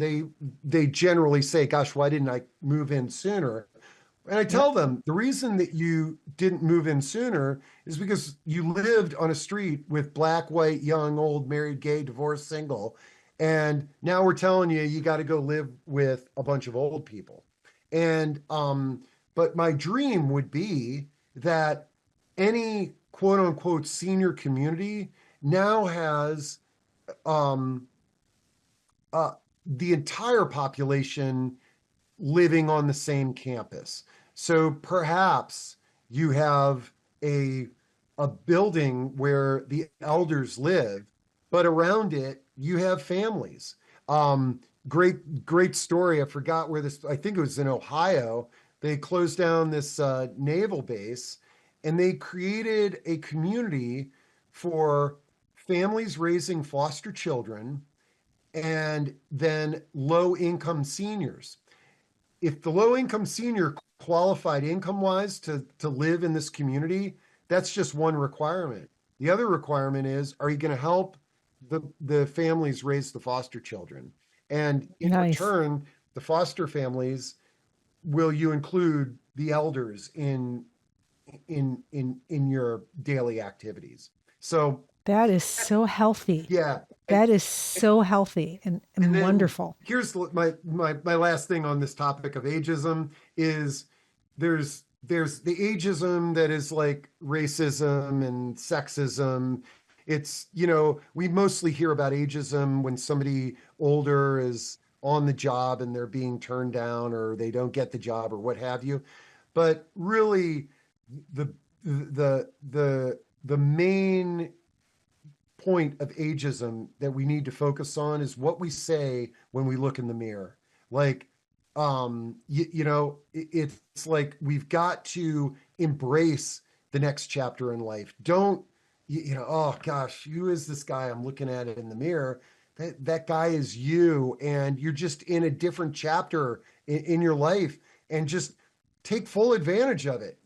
they generally say, "Gosh, why didn't I move in sooner?" And I Yep. tell them the reason that you didn't move in sooner is because you lived on a street with black, white, young, old, married, gay, divorced, single. And now we're telling you, you got to go live with a bunch of old people. And, but my dream would be that any quote unquote senior community now has, um, uh, the entire population living on the same campus. So perhaps you have a a building where the elders live, but around it you have families. Great story. I forgot where this. I think it was in Ohio. They closed down this naval base, and they created a community for families raising foster children and then low income seniors. If the low income senior qualified income wise to live in this community, that's just one requirement. The other requirement is, are you going to help the families raise the foster children? And in Nice. return, the foster families, will you include the elders in your daily activities? So That is so healthy. yeah, That is so healthy and and then wonderful. here's my last thing on this topic of ageism is there's the ageism that is like racism and sexism. It's, we mostly hear about ageism when somebody older is on the job and they're being turned down or they don't get the job or what have you. But really the the main point of ageism that we need to focus on is what we say when we look in the mirror. Like, it's like we've got to embrace the next chapter in life. Don't, oh gosh, who is this guy? I'm looking at it in the mirror. That guy is you, and you're just in a different chapter in your life, and just take full advantage of it,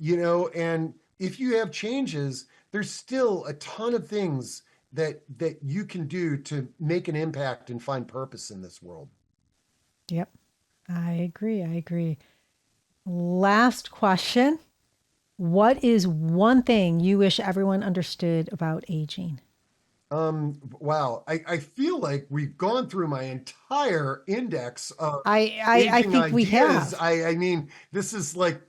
and if you have changes, there's still a ton of things that you can do to make an impact and find purpose in this world. Yep. I agree. I agree. Last question. What is one thing you wish everyone understood about aging? Wow. I feel like we've gone through my entire index of I aging think we ideas. have. I mean, this is like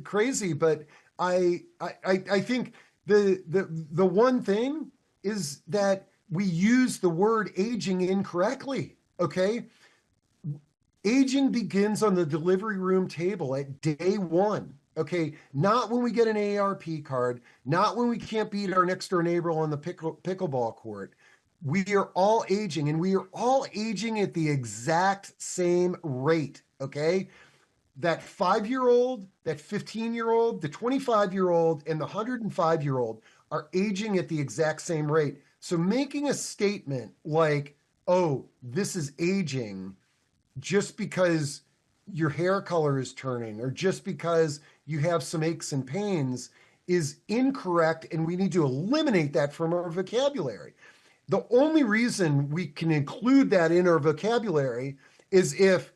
crazy, but I think the one thing is that we use the word aging incorrectly. Okay. Aging begins on the delivery room table at day one. Okay, not when we get an AARP card, not when we can't beat our next door neighbor on the pickleball court. We are all aging, and we are all aging at the exact same rate. Okay, that 5 year old, that 15-year old, the 25-year old, and the 105-year old are aging at the exact same rate. So making a statement like, oh, this is aging just because your hair color is turning or just because you have some aches and pains is incorrect, and we need to eliminate that from our vocabulary. The only reason we can include that in our vocabulary is if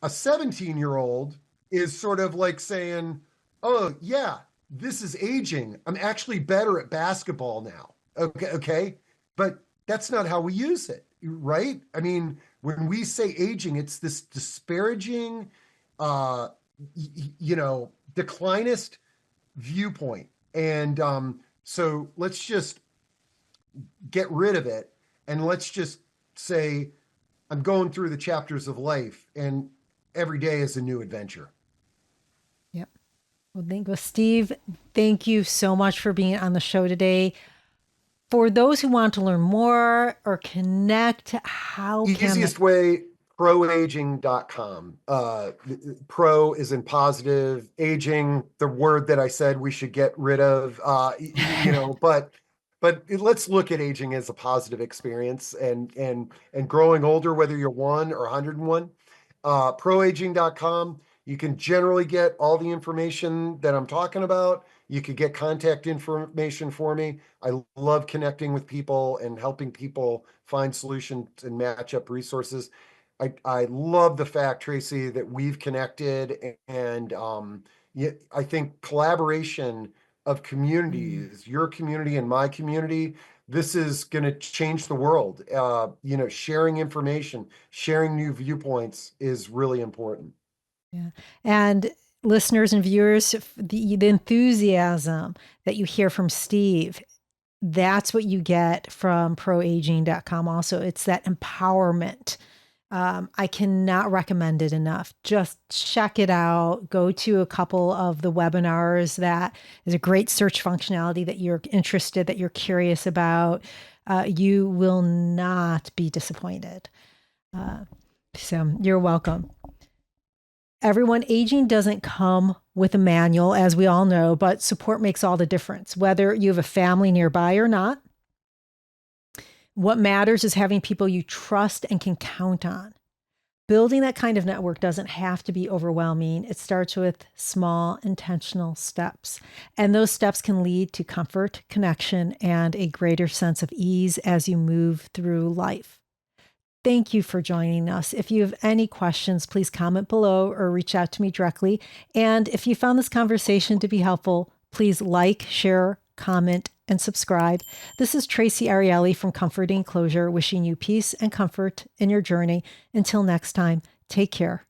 a 17-year-old is sort of like saying, oh, yeah, this is aging. I'm actually better at basketball now. Okay. Okay. But that's not how we use it, right? I mean, when we say aging, it's this disparaging, uh, declinist viewpoint. And so let's just get rid of it, and let's just say, I'm going through the chapters of life, and every day is a new adventure. Yep. Well, Steve, thank you so much for being on the show today. For those who want to learn more or connect, how can they? Easiest way, proaging.com. Pro is in positive, aging, the word that I said we should get rid of. But let's look at aging as a positive experience, and growing older, whether you're 1 or 101. Proaging.com. You can generally get all the information that I'm talking about. You could get contact information for me. I love connecting with people and helping people find solutions and match up resources. I love the fact, Tracy, that we've connected, and yeah, I think collaboration of Mm, communities, your community and my community, this is going to change the world. Sharing information, sharing new viewpoints is really important. yeah. And listeners and viewers, the enthusiasm that you hear from Steve, that's what you get from proaging.com. Also, it's that empowerment. I cannot recommend it enough. Just check it out. Go to a couple of the webinars. That is a great search functionality that you're interested, that you're curious about. You will not be disappointed. Uh, so you're welcome. Everyone, aging doesn't come with a manual, as we all know, but support makes all the difference, whether you have a family nearby or not. What matters is having people you trust and can count on. Building that kind of network doesn't have to be overwhelming. It starts with small, intentional steps. And those steps can lead to comfort, connection, and a greater sense of ease as you move through life. Thank you for joining us. If you have any questions, please comment below or reach out to me directly. And if you found this conversation to be helpful, please like, share, comment, and subscribe. This is Tracy Ariely from Comforting Closure, wishing you peace and comfort in your journey. Until next time, take care.